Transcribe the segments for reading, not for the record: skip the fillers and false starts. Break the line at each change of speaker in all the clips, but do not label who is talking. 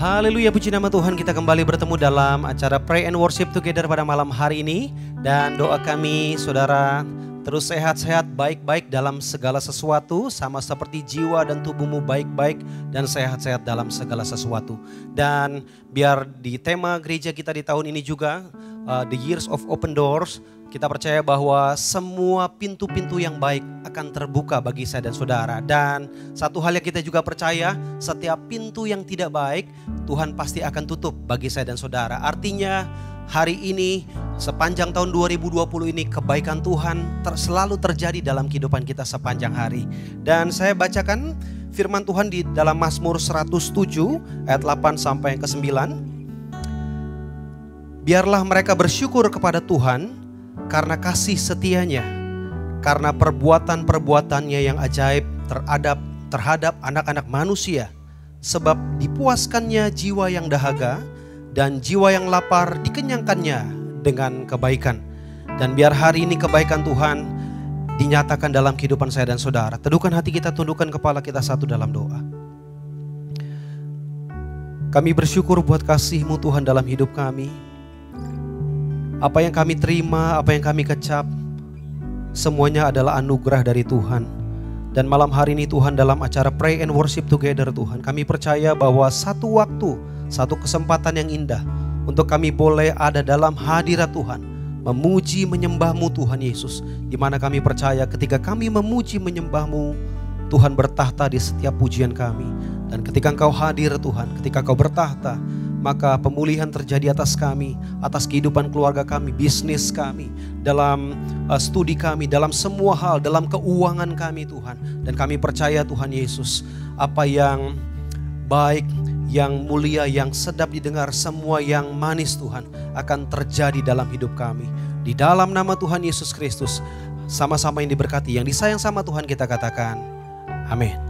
Haleluya, puji nama Tuhan. Kita kembali bertemu dalam acara Pray and Worship Together pada malam hari ini. Dan doa kami, saudara, terus sehat-sehat, baik-baik dalam segala sesuatu, sama seperti jiwa dan tubuhmu baik-baik dan sehat-sehat dalam segala sesuatu. Dan biar di tema gereja kita di tahun ini juga, The Years of Open Doors, kita percaya bahwa semua pintu-pintu yang baik akan terbuka bagi saya dan saudara. Dan satu hal yang kita juga percaya, setiap pintu yang tidak baik, Tuhan pasti akan tutup bagi saya dan saudara. Artinya hari ini, sepanjang tahun 2020 ini, kebaikan Tuhan selalu terjadi dalam kehidupan kita sepanjang hari. Dan saya bacakan firman Tuhan di dalam Mazmur 107 ayat 8 sampai ke 9. Biarlah mereka bersyukur kepada Tuhan karena kasih setianya, karena perbuatan-perbuatannya yang ajaib terhadap anak-anak manusia. Sebab dipuaskannya jiwa yang dahaga dan jiwa yang lapar dikenyangkannya dengan kebaikan. Dan biar hari ini kebaikan Tuhan dinyatakan dalam kehidupan saya dan saudara. Teduhkan hati kita, tundukkan kepala kita satu dalam doa. Kami bersyukur buat kasih-Mu Tuhan dalam hidup kami. Apa yang kami terima, apa yang kami kecap, semuanya adalah anugerah dari Tuhan. Dan malam hari ini Tuhan, dalam acara Pray and Worship Together Tuhan, kami percaya bahwa satu waktu, satu kesempatan yang indah untuk kami boleh ada dalam hadirat Tuhan, memuji menyembah-Mu Tuhan Yesus. Di mana kami percaya ketika kami memuji menyembah-Mu, Tuhan bertahta di setiap pujian kami. Dan ketika Engkau hadir Tuhan, ketika Engkau bertahta, maka pemulihan terjadi atas kami, atas kehidupan keluarga kami, bisnis kami, dalam studi kami, dalam semua hal, dalam keuangan kami Tuhan. Dan kami percaya Tuhan Yesus, apa yang baik, yang mulia, yang sedap didengar, semua yang manis Tuhan akan terjadi dalam hidup kami. Di dalam nama Tuhan Yesus Kristus, sama-sama yang diberkati, yang disayang sama Tuhan kita katakan, amin.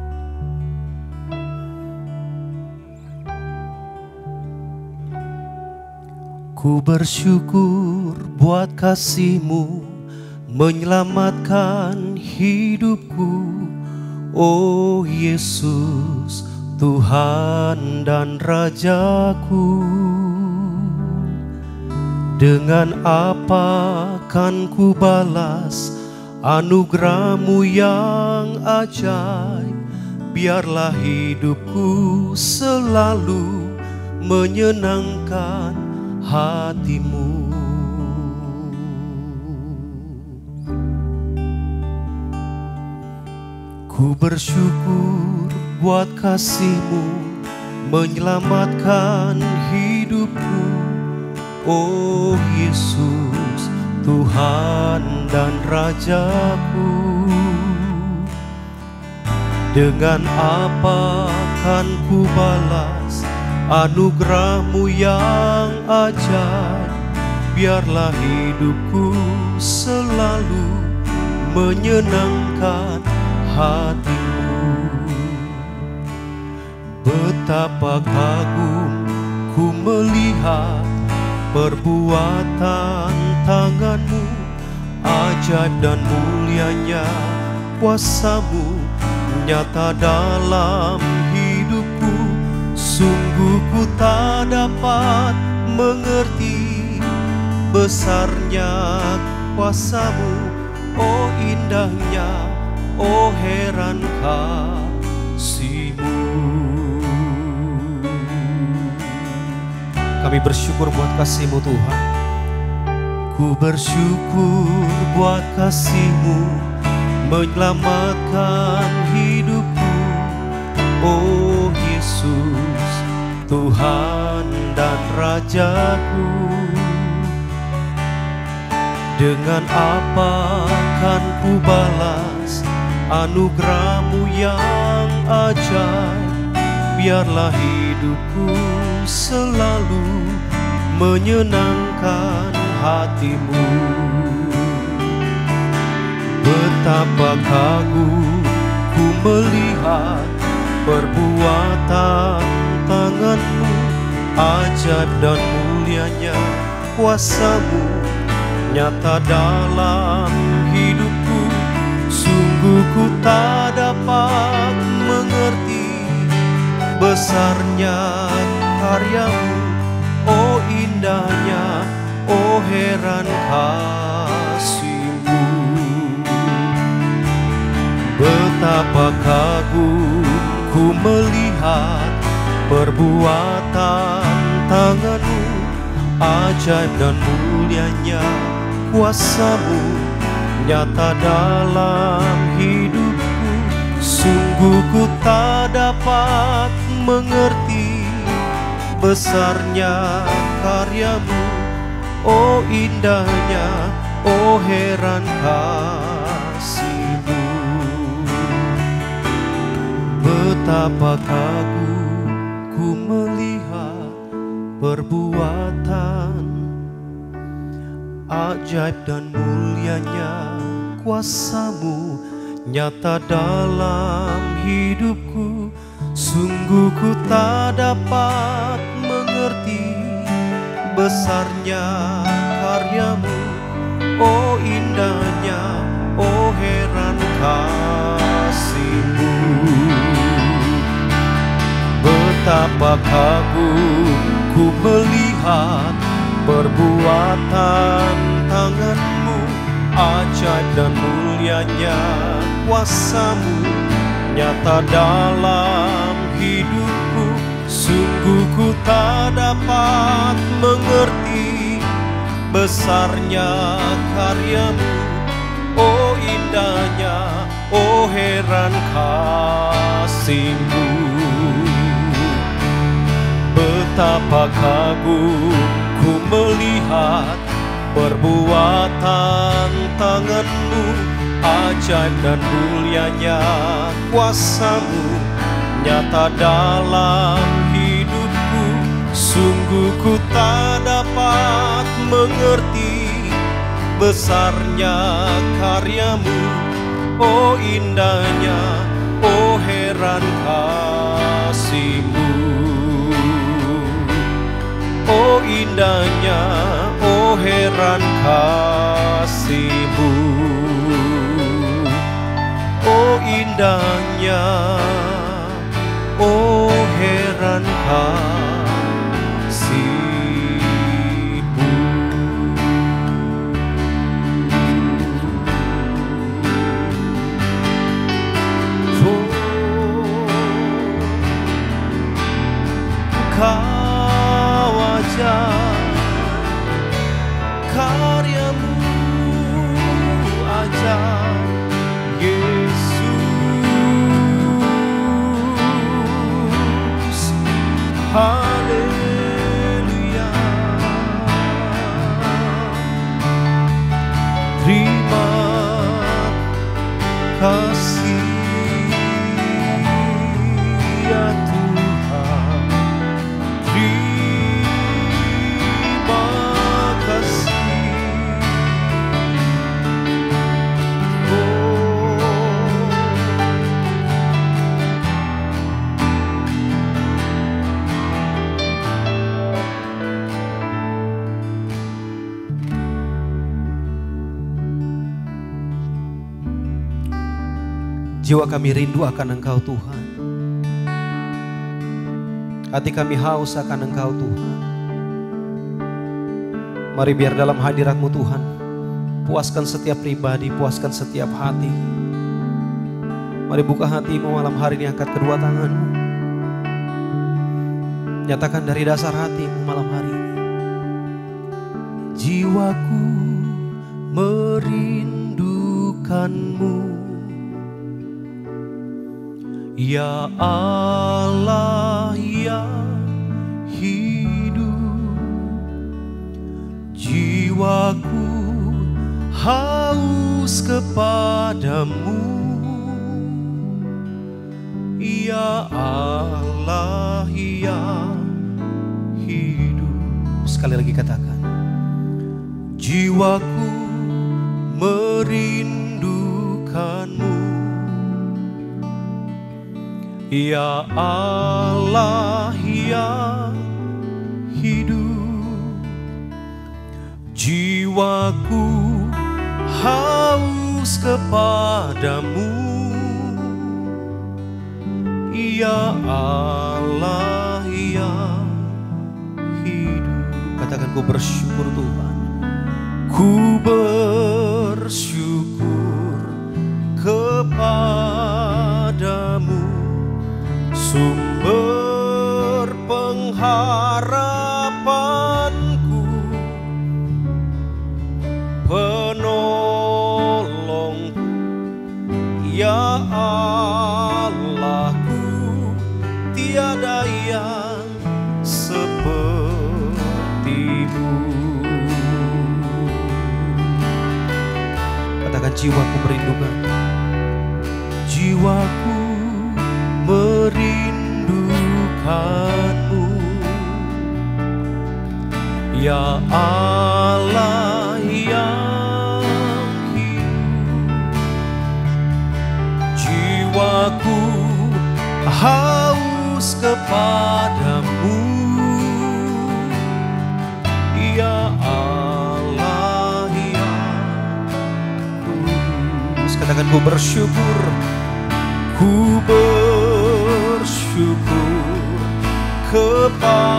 Ku bersyukur buat kasih-Mu menyelamatkan hidupku. Oh Yesus, Tuhan dan Rajaku. Dengan apa kan ku balas anugerah-Mu yang ajaib? Biarlah hidupku selalu menyenangkan hati-Mu. Ku bersyukur buat kasih-Mu menyelamatkan hidupku. Oh Yesus, Tuhan dan Rajaku. Dengan apa kan ku balas anugerah-Mu yang ajaib? Biarlah hidupku selalu menyenangkan hati-Mu. Betapa kagum ku melihat perbuatan tangan-Mu, ajaib dan mulianya kuasa-Mu nyata dalam hidupku. Sungguh ku tak dapat mengerti besarnya kuasa-Mu. Oh indahnya, oh heran kasih-Mu. Kami bersyukur buat kasih-Mu Tuhan. Ku bersyukur buat kasih-Mu menyelamatkan hidupku. Oh Yesus, Tuhan dan Rajaku. Dengan apa kan ku balas anugerah-Mu yang ajaib? Biarlah hidupku selalu menyenangkan hati-Mu. Betapa kagum ku melihat perbuatan tangan-Mu, ajaib dan mulianya kuasa-Mu nyata dalam hidupku. Sungguh ku tak dapat mengerti besarnya karyamu, oh indahnya, oh heran kasih-Mu. Betapa kagum ku melihat perbuatan tangan-Mu, ajaib dan mulianya kuasa-Mu nyata dalam hidupku. Sungguh ku tak dapat mengerti besarnya karya-Mu, oh indahnya, oh heran kasih-Mu. Betapa kagum ku melihat perbuatan ajaib dan mulianya kuasa-Mu nyata dalam hidupku. Sungguh ku tak dapat mengerti besarnya karya-Mu, oh indahnya, oh heran kasih-Mu. Betapa kagum ku melihat perbuatan tangan-Mu, ajaib dan mulianya kuasa-Mu nyata dalam hidupku. Sungguh ku tak dapat mengerti besarnya karya-Mu, oh indahnya, oh heran kasih-Mu. Betapa kagum ku melihat perbuatan tangan-Mu, ajaib dan mulianya kuasa-Mu nyata dalam hidupku. Sungguh ku tak dapat mengerti besarnya karya-Mu, oh indahnya, oh heran kasih-Mu. Oh indahnya, oh heran kasih-Mu. Oh indahnya, oh heran kasih-Mu. Oh, Kau ajaib, karya-Mu ajaib, Yesus. Haleluya. Terima kasih ya Tuhan. Terima kasih. Jiwa kami rindu akan Engkau Tuhan. Hati kami haus akan Engkau Tuhan. Mari biar dalam hadirat-Mu Tuhan, puaskan setiap pribadi, puaskan setiap hati. Mari buka hatimu malam hari ini, angkat kedua tanganmu. Nyatakan dari dasar hatimu malam hari ini. Jiwaku merindukan-Mu, ya Allah yang hidup. Jiwaku haus kepadamu, ya Allah yang hidup. Sekali lagi katakan, jiwaku merindukan-Mu, ya Allah yang hidup. Jiwaku haus kepadamu, ya Allah yang Katakan ku bersyukur Tuhan. Ku bersyukur kepadamu, sumber pengharapanku, penolongku, ya Allahku, tiada yang sepertimu. Katakan jiwaku merindukan, jiwaku merindukanmu, ya Allah yang hidup. Jiwaku haus kepadamu, ya Allah yang kudus. Katakan ku bersyukur, ku bersyukur kepadamu,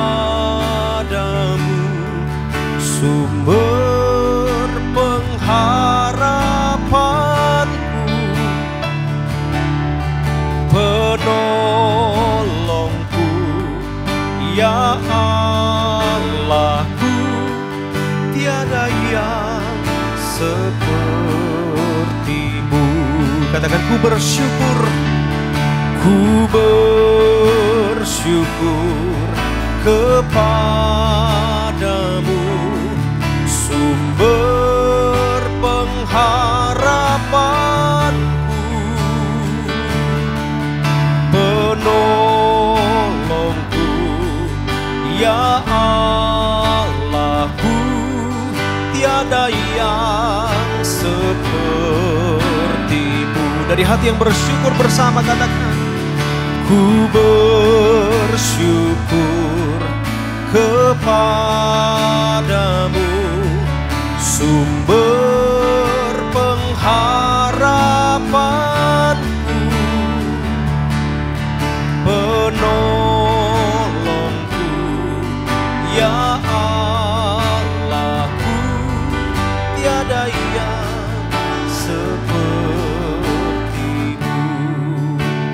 sumber pengharapanku, penolongku, ya Allahku, tiada yang sepertimu. Katakan ku bersyukur, ku bersyukur kepadamu, sumber pengharapanku, penolongku, ya Allahku, tiada yang sepertimu. Dari hati yang bersyukur bersama katakan, ku bersyukur kepadamu, sumber pengharapanku, penolongku, ya Allahku, tiada yang sepertimu.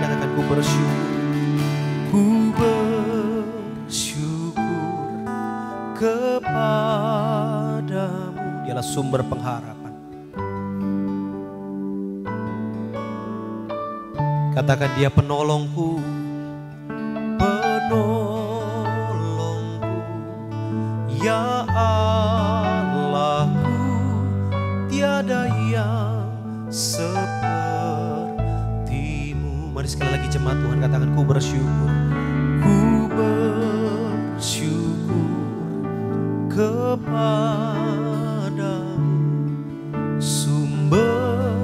Katakan ku bersyukur, ku bersyukur kepadamu. Dialah sumber pengharapan. Katakan dia penolongku, penolongku, ya Allahku, tiada yang sepertimu. Mari sekali lagi jemaat Tuhan katakan ku bersyukur, ku bersyukur kepadamu, sumber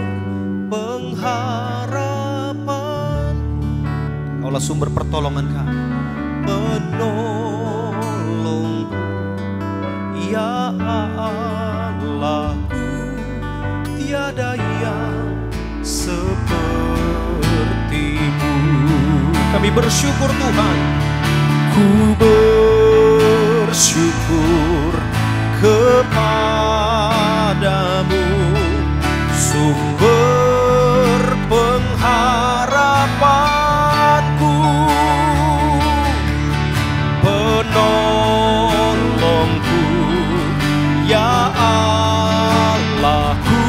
pengharapan. Kaulah sumber pertolongan kami, penolongku, ya Allahku, tiada yang sepertimu. Kami bersyukur Tuhan, ku bersyukur kepadamu, sumber pengharapanku, penolongku, ya Allahku,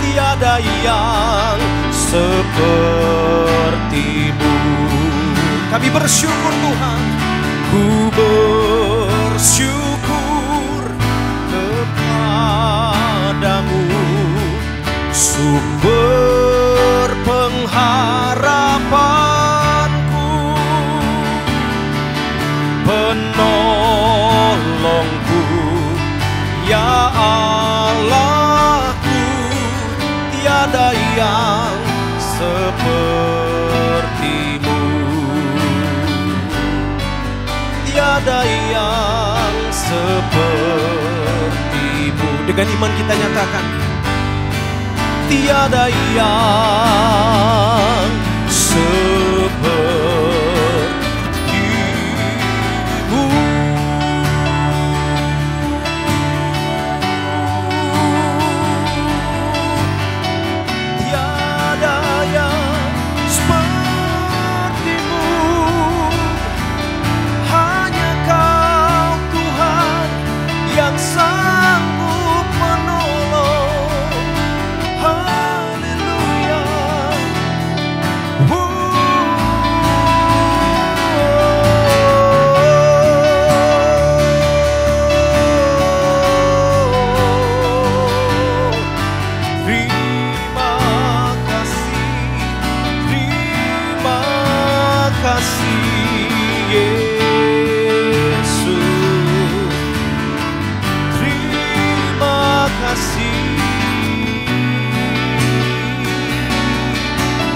tiada yang sepertimu. Kami bersyukur Tuhan, ku bersyukur kepadamu, sumber pengharapanku, penolongku, ya Allahku, tiada yang sepertimu, tiada yang sepertimu. Dengan iman kita nyatakan, tiada yang sepertimu.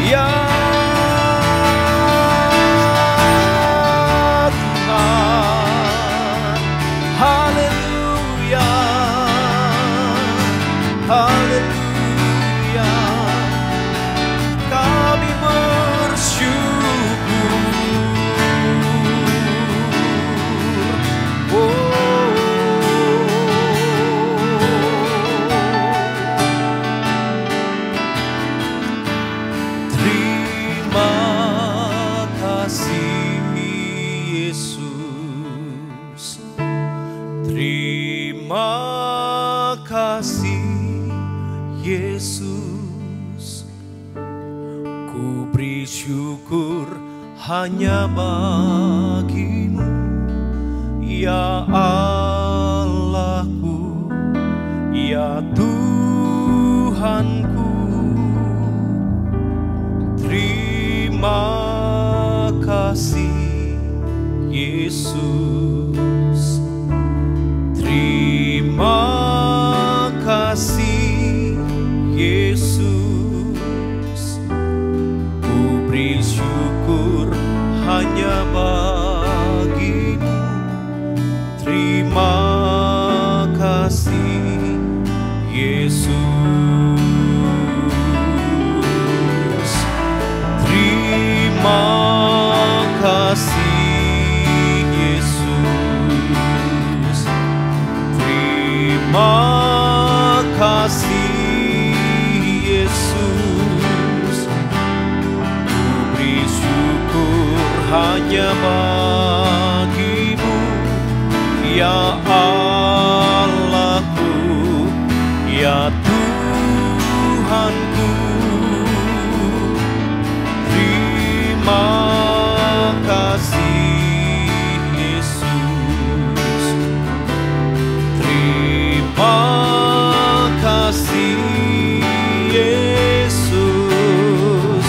Ya Tuhan, haleluya, haleluya, kami bersyukur. Terima kasih Yesus, terima kasih Yesus, ku beri syukur hanya bagimu, ya Allahku, ya Tuhanku. Terima kasih Yesus, terima kasih Yesus, ku beri syukur hanya bagimu. Terima kasih Yesus, terima kasih Yesus, terima kasih Yesus, ku beri syukur hanya bagimu, ya Allahku, ya Tuhanku. Terima kasih Yesus, terima kasih Yesus,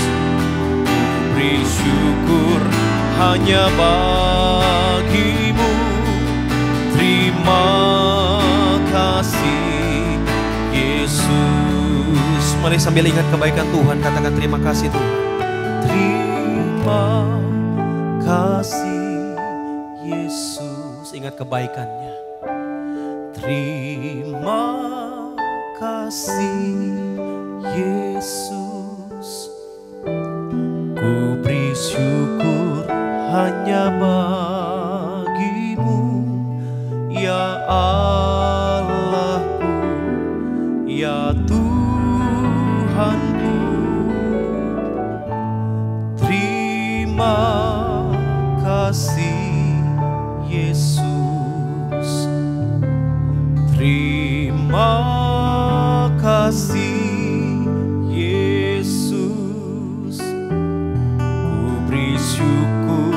ku beri syukur hanya bagimu. Terima kasih Yesus. Mari sambil ingat kebaikan Tuhan, katakan terima kasih Tuhan. Terima kasih Yesus, ingat kebaikannya. Terima kasih Yesus, ku beri syukur hanya bagimu, ya Allahku, ya Tuhanku. Terima kasih Yesus, terima kasih Yesus, ku beri syukur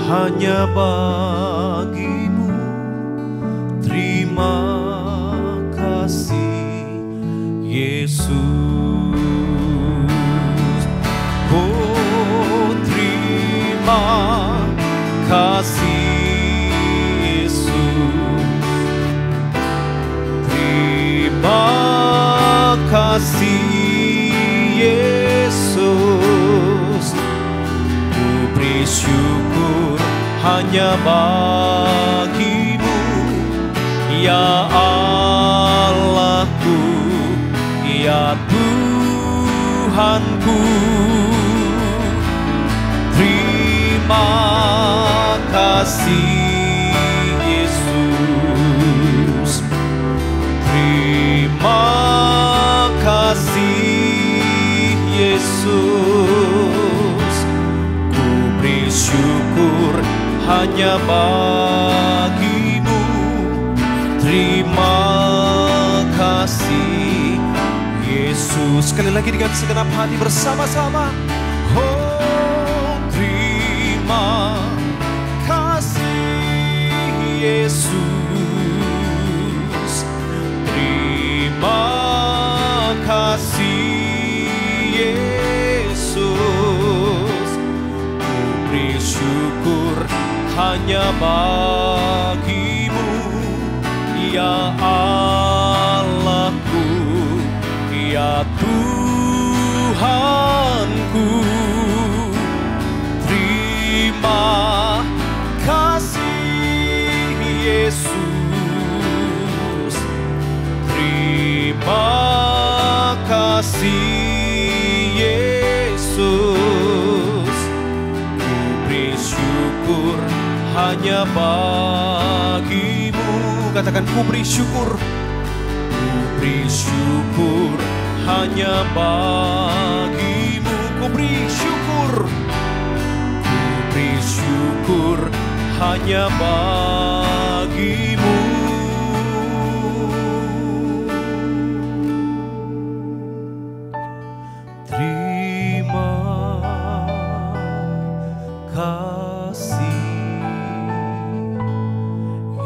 hanya bagimu. Terima kasih Yesus. Oh, terima kasih Yesus, terima kasih Yesus, ku beri syukur hanya bagimu, ya Allahku, ya Tuhanku. Terima kasih Yesus, terima kasih Yesus, ku beri syukur hanya bagimu. Terima kasih Yesus. Sekali lagi dengan segenap hati bersama-sama. Oh, terima kasih Yesus, terima kasih Yesus, ku beri syukur hanya bagimu, ya Allahku, ya Tuhanku. bagimu. Katakan, ku beri syukur. Ku beri syukur hanya bagimu. Ku beri syukur. Ku beri syukur hanya bagimu. Terima kasih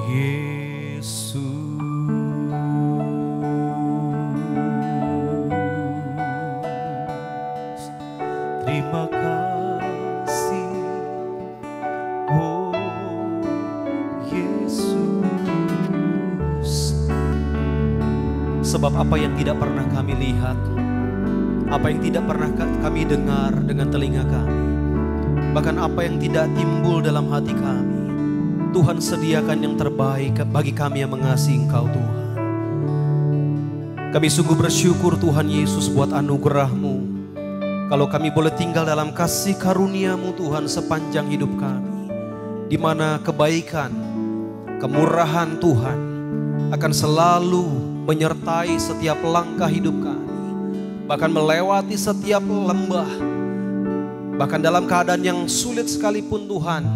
Yesus. Terima kasih, oh Yesus. Sebab apa yang tidak pernah kami lihat, apa yang tidak pernah kami dengar dengan telinga kami, bahkan apa yang tidak timbul dalam hati kami, Tuhan sediakan yang terbaik bagi kami yang mengasihi Engkau Tuhan. Kami sungguh bersyukur Tuhan Yesus buat anugerah-Mu. Kalau kami boleh tinggal dalam kasih karunia-Mu Tuhan sepanjang hidup kami, di mana kebaikan, kemurahan Tuhan akan selalu menyertai setiap langkah hidup kami, bahkan melewati setiap lembah, bahkan dalam keadaan yang sulit sekalipun Tuhan,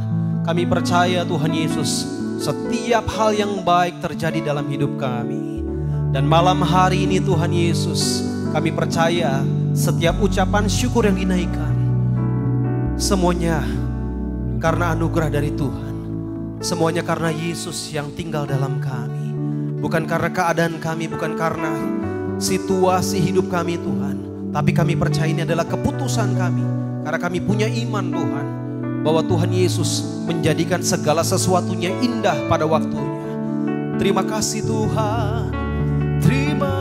kami percaya Tuhan Yesus, setiap hal yang baik terjadi dalam hidup kami. Dan malam hari ini Tuhan Yesus, kami percaya setiap ucapan syukur yang dinaikkan, semuanya karena anugerah dari Tuhan. Semuanya karena Yesus yang tinggal dalam kami. Bukan karena keadaan kami, bukan karena situasi hidup kami Tuhan. Tapi kami percaya ini adalah keputusan kami. Karena kami punya iman Tuhan, bahwa Tuhan Yesus menjadikan segala sesuatunya indah pada waktunya. Terima kasih Tuhan. Terima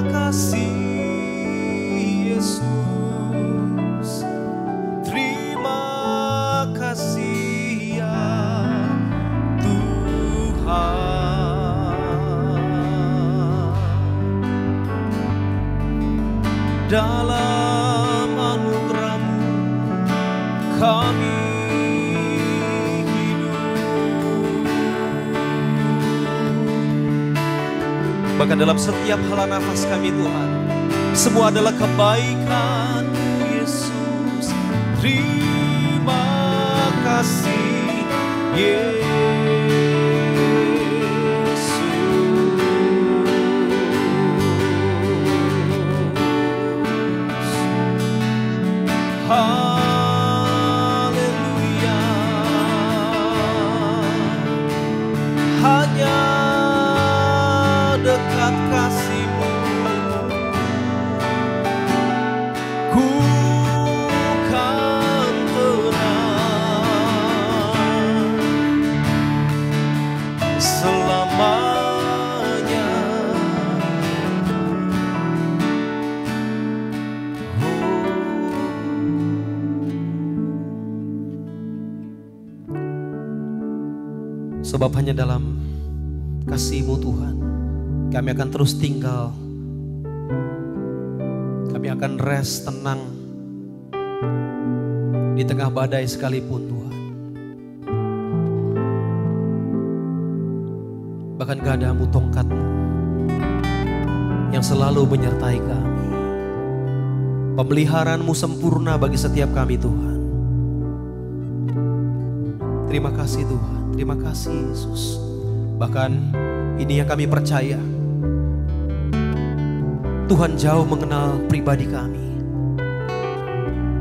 kasih Yesus. Terima kasih ya Tuhan. Dalam anugerah-Mu kami bahkan dalam setiap hala nafas kami Tuhan, semua adalah kebaikan-Mu Yesus. Terima kasih Yesus. Haleluya. Hanya dekat kasih-Mu ku kan tenang selamanya. Sebab hanya dalam kasih-Mu Tuhan kami akan terus tinggal. Kami akan rest tenang di tengah badai sekalipun Tuhan. Bahkan gadamu, tongkat-Mu yang selalu menyertai kami. Pemeliharaan-Mu sempurna bagi setiap kami Tuhan. Terima kasih Tuhan, terima kasih Yesus. Bahkan ini yang kami percaya, Tuhan jauh mengenal pribadi kami,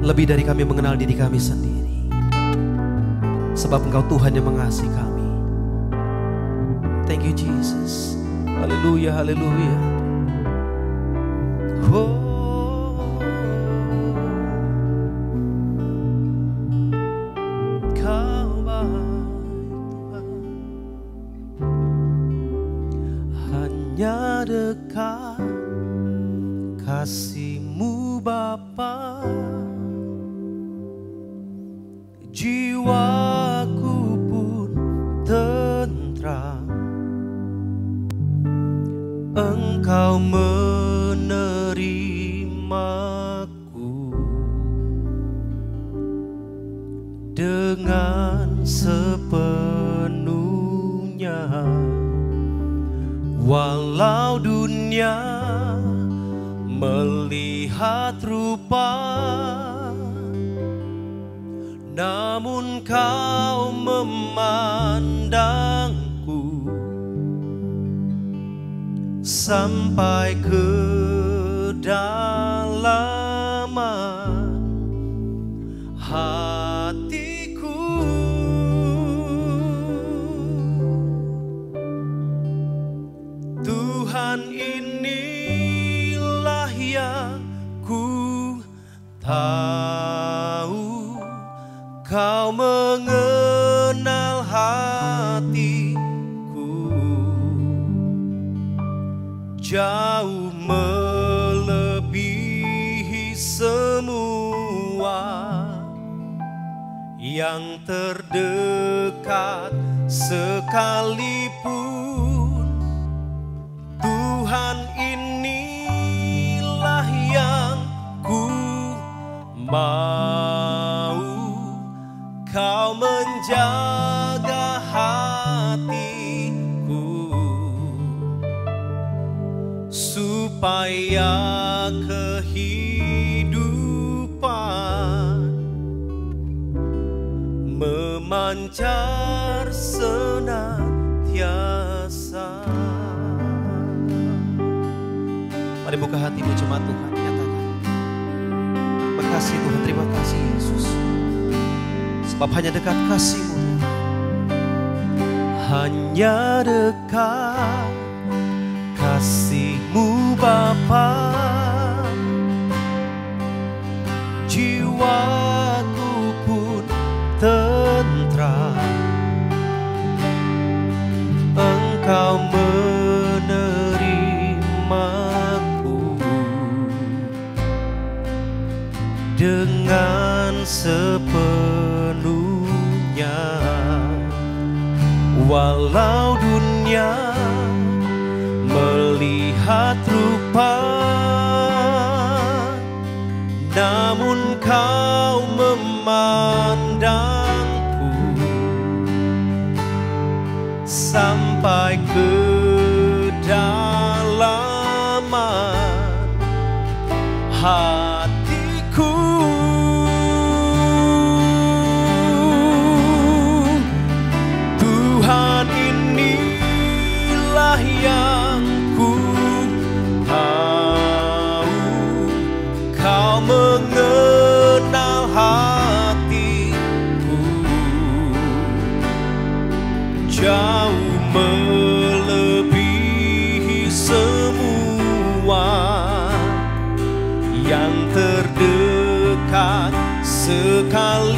lebih dari kami mengenal diri kami sendiri. Sebab Engkau Tuhan yang mengasihi kami. Thank you Jesus. Haleluya, haleluya. Oh. Hanya dekat kasih-Mu Bapa, jiwaku pun tentram. Engkau menerimaku dengan sepenuhnya. Walau dunia melihat rupa, namun kau memandangku sampai kedalaman hatiku. Tuhan, inilah yang ku tahu, kau mengenal hatiku jauh melebihi semua yang terdekat sekalipun. Tuhan, inilah yang ku mau, kau menjaga hatiku supaya kehidupan memancar senantiasa. Mari buka hatimu jemaat Tuhan, nyatakan, terima kasih Tuhan, terima kasih Yesus, sebab hanya dekat kasih-Mu Tuhan, hanya dekat kasih-Mu Bapa, jiwaku pun tentram. Engkau menerimaku dengan sepenuhnya. Walau dunia melihat rupa, namun kau memandangku sampai kedalaman hatiku. Tuhan, inilah yang ku tahu, kau mengenal hatiku jauh melebihi semua yang terdekat sekalipun.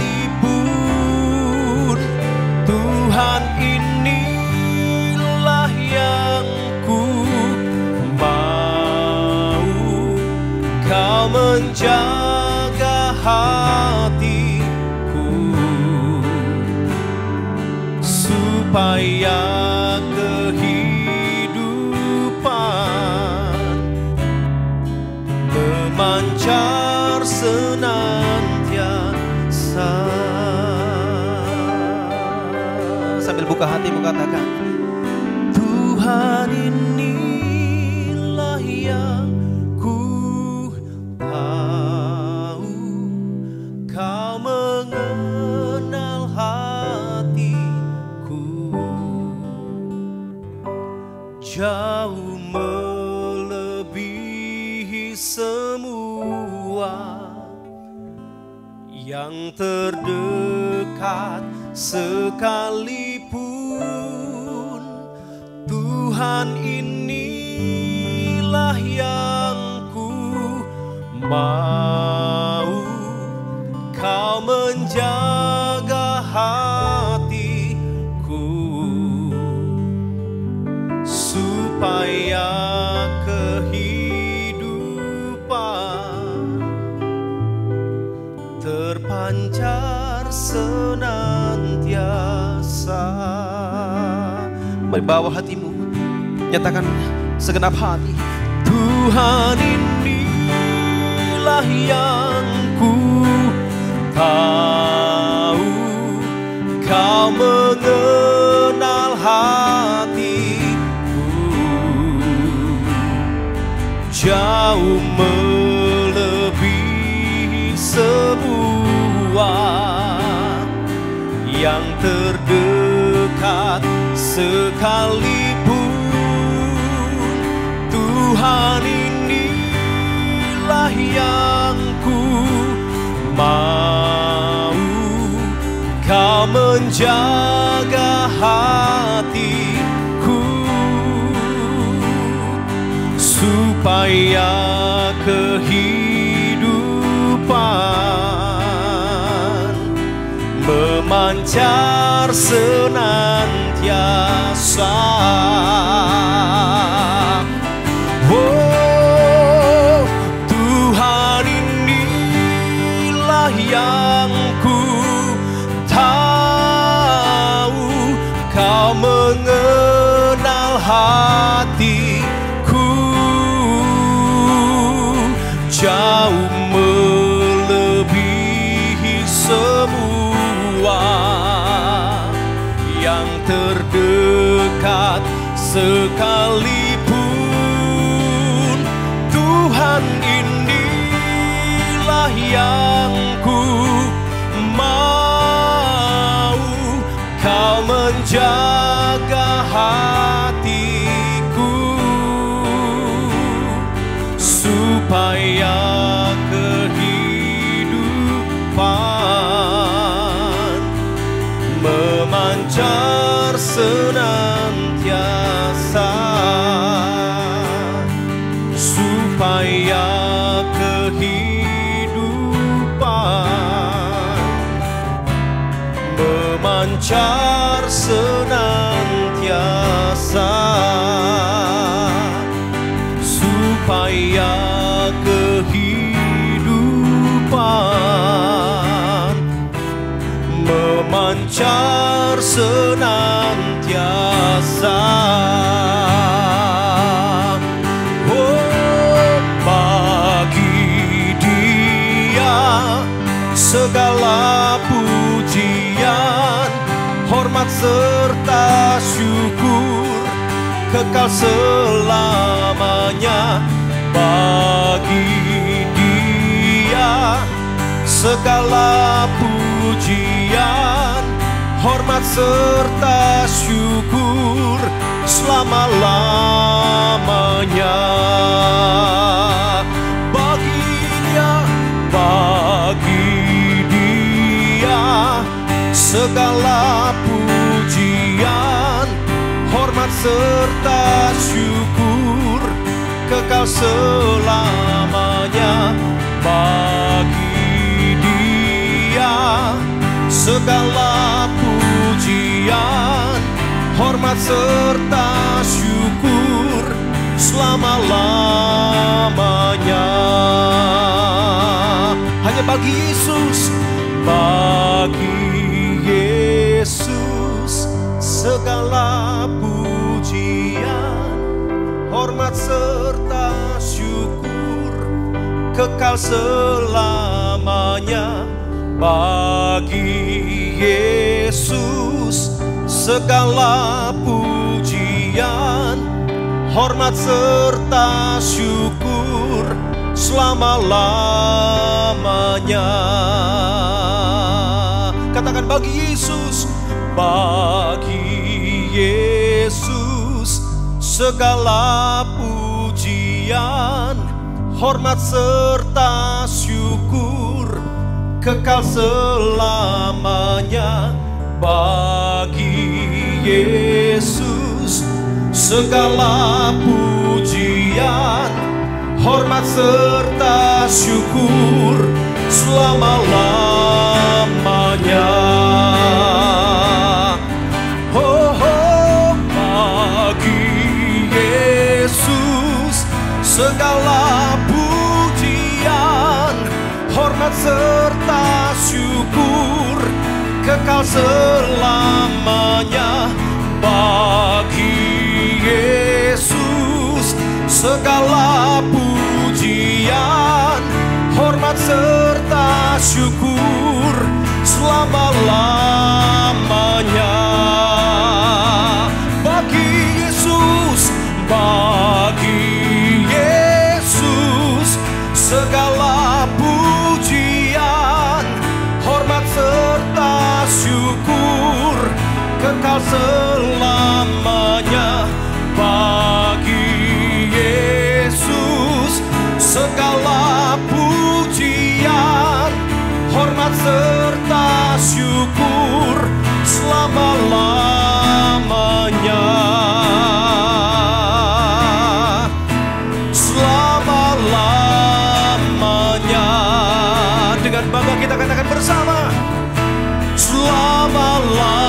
Tuhan, inilah yang ku mau, kau menjaga hatiku supaya kehidupan memancar senantiasa. Sambil buka hatimu katakan, Tuhan, inilah yang ku tahu, kau mengenal hatiku jauh melebihi semua yang terdekat sekalipun. Tuhan, inilah yang ku mau, kau menjaga hatiku supaya kehidupan terpancar senantiasa. Mari bawa hatimu, nyatakan segenap hati, Tuhan, inilah yang ku tahu, kau mengenal hatiku, jauh melebihi semua yang terdekat sekalipun. Tuhan, inilah yang ku mau, Kau menjaga hatiku, supaya kehidupan memancar senantiasa. Oh, Tuhan, inilah yang ku tahu, Kau mengenal hatiku, jauh melebihi semua yang terdekat sekalipun. Tuhan, inilah yang ku mau, Kau menjaga hatiku, supaya kehidupan memancar senantiasa, supaya kehidupan memancar senantiasa, supaya kehidupan memancar senantiasa. Oh, bagi Dia segala pujian, hormat serta syukur kekal selamanya. Bagi Dia segala pujian, hormat serta syukur selama-lamanya. Bagi Dia segala pujian, hormat serta syukur kekal selamanya. Bagi Dia segala pujian, hormat serta syukur selama-lamanya. Hanya bagi Yesus, bagi Yesus segala pujian, hormat serta syukur kekal selamanya. Bagi Yesus segala pujian, hormat serta syukur selama-lamanya. Katakan, bagi Yesus, bagi Yesus segala pujian, hormat serta syukur kekal selamanya. Bagi Yesus segala pujian, hormat serta syukur selama-lamanya. Oh, oh, bagi Yesus segala pujian, hormat serta syukur kekal selamanya. Bagi Yesus segala pujian, hormat serta syukur selama-lamanya. selamanya. Bagi Yesus segala pujian, hormat serta syukur selama-lamanya. Selama-lamanya. Dengan bangga kita katakan bersama, selama-lamanya.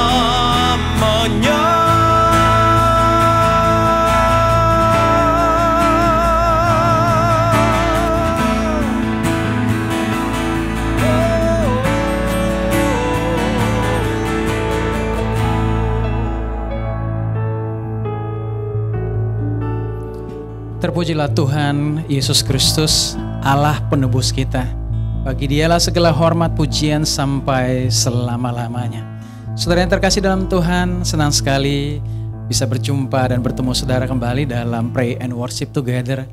Terpujilah Tuhan Yesus Kristus, Allah penebus kita. Bagi Dialah segala hormat pujian sampai selama-lamanya. Saudara yang terkasih dalam Tuhan, senang sekali bisa berjumpa dan bertemu saudara kembali dalam Pray and Worship Together.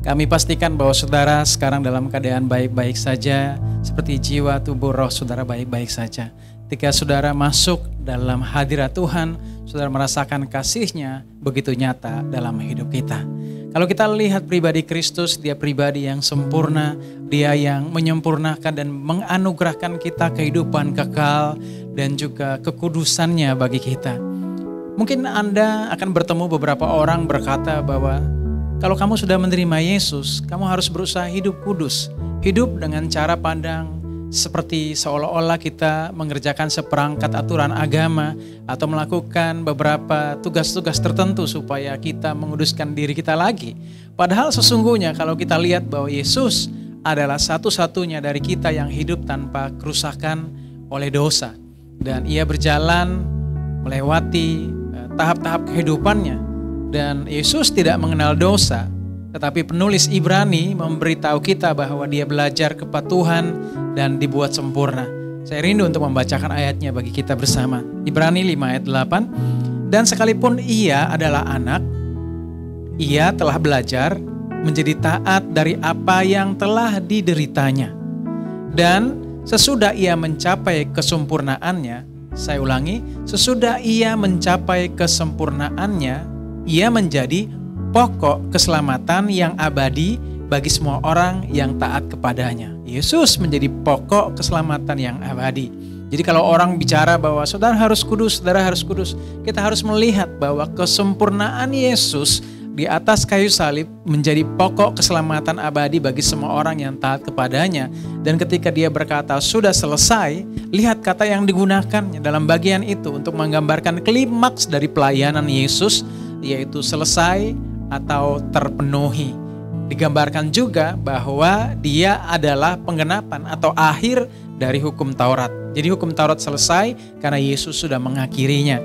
Kami pastikan bahwa saudara sekarang dalam keadaan baik-baik saja, seperti jiwa, tubuh, roh saudara baik-baik saja. Ketika saudara masuk dalam hadirat Tuhan, saudara merasakan kasih-Nya begitu nyata dalam hidup kita. Kalau kita lihat pribadi Kristus, Dia pribadi yang sempurna, Dia yang menyempurnakan dan menganugerahkan kita kehidupan kekal dan juga kekudusan-Nya bagi kita. Mungkin Anda akan bertemu beberapa orang berkata bahwa kalau kamu sudah menerima Yesus, kamu harus berusaha hidup kudus, hidup dengan cara pandang seperti seolah-olah kita mengerjakan seperangkat aturan agama atau melakukan beberapa tugas-tugas tertentu supaya kita menguduskan diri kita lagi. Padahal sesungguhnya kalau kita lihat bahwa Yesus adalah satu-satunya dari kita yang hidup tanpa kerusakan oleh dosa. Dan Ia berjalan melewati tahap-tahap kehidupannya. Dan Yesus tidak mengenal dosa. Tetapi penulis Ibrani memberitahu kita bahwa Dia belajar kepatuhan dan dibuat sempurna. Saya rindu untuk membacakan ayatnya bagi kita bersama. Ibrani 5 ayat 8. Dan sekalipun Ia adalah anak, Ia telah belajar menjadi taat dari apa yang telah dideritanya. Dan sesudah Ia mencapai kesempurnaannya, saya ulangi, sesudah Ia mencapai kesempurnaannya, Ia menjadi pokok keselamatan yang abadi bagi semua orang yang taat kepadanya. Yesus menjadi pokok keselamatan yang abadi. Jadi kalau orang bicara bahwa saudara harus kudus, kita harus melihat bahwa kesempurnaan Yesus di atas kayu salib menjadi pokok keselamatan abadi bagi semua orang yang taat kepadanya. Dan ketika Dia berkata sudah selesai, lihat kata yang digunakan dalam bagian itu untuk menggambarkan klimaks dari pelayanan Yesus, yaitu selesai atau terpenuhi. Digambarkan juga bahwa Dia adalah penggenapan atau akhir dari hukum Taurat. Jadi hukum Taurat selesai karena Yesus sudah mengakhirinya.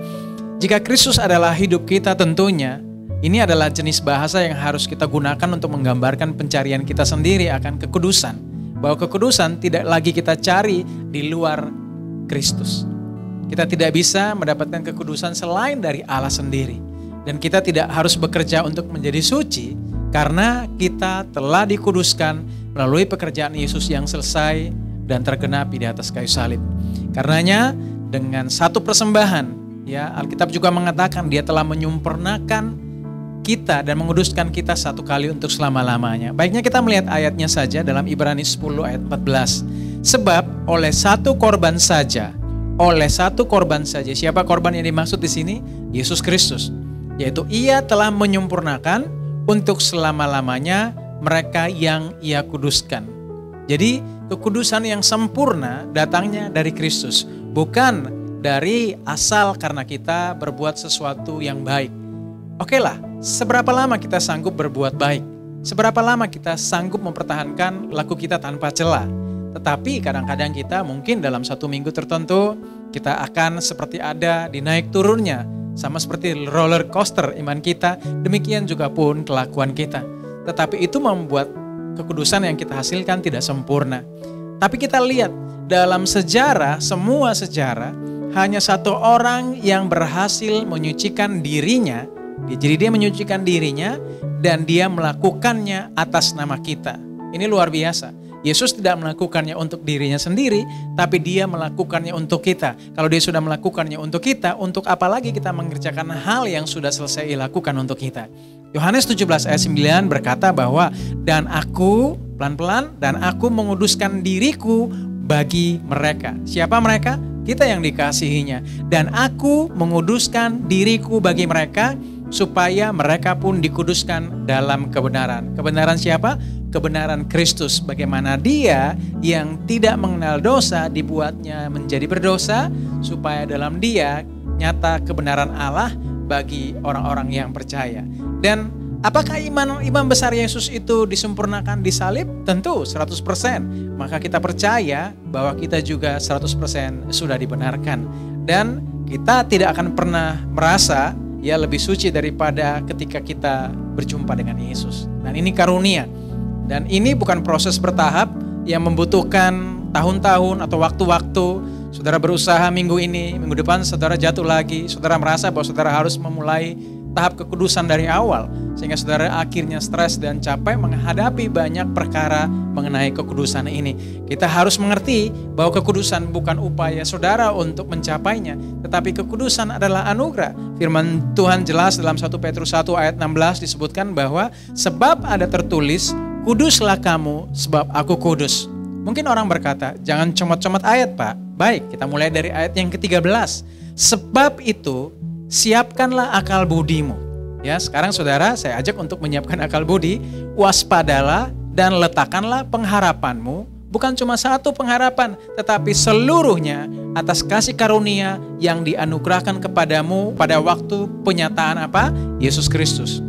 Jika Kristus adalah hidup kita, tentunya ini adalah jenis bahasa yang harus kita gunakan untuk menggambarkan pencarian kita sendiri akan kekudusan. Bahwa kekudusan tidak lagi kita cari di luar Kristus. Kita tidak bisa mendapatkan kekudusan selain dari Allah sendiri. Dan kita tidak harus bekerja untuk menjadi suci karena kita telah dikuduskan melalui pekerjaan Yesus yang selesai dan tergenapi di atas kayu salib. Karenanya dengan satu persembahan, ya Alkitab juga mengatakan Dia telah menyempurnakan kita dan menguduskan kita satu kali untuk selama-lamanya. Baiknya kita melihat ayatnya saja dalam Ibrani 10 ayat 14. Sebab oleh satu korban saja, siapa korban yang dimaksud di sini? Yesus Kristus. Yaitu Ia telah menyempurnakan untuk selama-lamanya mereka yang Ia kuduskan. Jadi kekudusan yang sempurna datangnya dari Kristus, bukan dari asal karena kita berbuat sesuatu yang baik. Oke lah, seberapa lama kita sanggup berbuat baik? Seberapa lama kita sanggup mempertahankan laku kita tanpa celah? Tetapi kadang-kadang kita mungkin dalam satu minggu tertentu kita akan seperti ada di naik turunnya. Sama seperti roller coaster iman kita, demikian juga pun kelakuan kita. Tetapi itu membuat kekudusan yang kita hasilkan tidak sempurna. Tapi kita lihat dalam sejarah, semua sejarah, hanya satu orang yang berhasil menyucikan dirinya. Jadi dia menyucikan dirinya dan dia melakukannya atas nama kita. Ini luar biasa. Yesus tidak melakukannya untuk dirinya sendiri, tapi dia melakukannya untuk kita. Kalau dia sudah melakukannya untuk kita, untuk apa lagi kita mengerjakan hal yang sudah selesai dilakukan untuk kita? Yohanes 17 ayat 9 berkata bahwa, dan aku, pelan-pelan, dan aku menguduskan diriku bagi mereka. Siapa mereka? Kita yang dikasihinya. Dan aku menguduskan diriku bagi mereka, supaya mereka pun dikuduskan dalam kebenaran. Kebenaran siapa? Kebenaran Kristus. Bagaimana dia yang tidak mengenal dosa dibuatnya menjadi berdosa, supaya dalam dia nyata kebenaran Allah bagi orang-orang yang percaya. Dan apakah iman besar Yesus itu disempurnakan di salib? Tentu 100%. Maka kita percaya bahwa kita juga 100% sudah dibenarkan. Dan kita tidak akan pernah merasa ya lebih suci daripada ketika kita berjumpa dengan Yesus. Dan ini karunia. Dan ini bukan proses bertahap yang membutuhkan tahun-tahun atau waktu-waktu. Saudara berusaha minggu ini, minggu depan saudara jatuh lagi. Saudara merasa bahwa saudara harus memulai tahap kekudusan dari awal. Sehingga saudara akhirnya stres dan capek menghadapi banyak perkara mengenai kekudusan ini. Kita harus mengerti bahwa kekudusan bukan upaya saudara untuk mencapainya. Tetapi kekudusan adalah anugerah. Firman Tuhan jelas dalam 1 Petrus 1 ayat 16 disebutkan bahwa sebab ada tertulis, kuduslah kamu sebab aku kudus. Mungkin orang berkata, jangan comot-comot ayat Pak. Baik, kita mulai dari ayat yang ke-13. Sebab itu, siapkanlah akal budimu. Ya, sekarang saudara saya ajak untuk menyiapkan akal budi. Waspadalah dan letakkanlah pengharapanmu. Bukan cuma satu pengharapan, tetapi seluruhnya atas kasih karunia yang dianugerahkan kepadamu pada waktu penyataan apa? Yesus Kristus.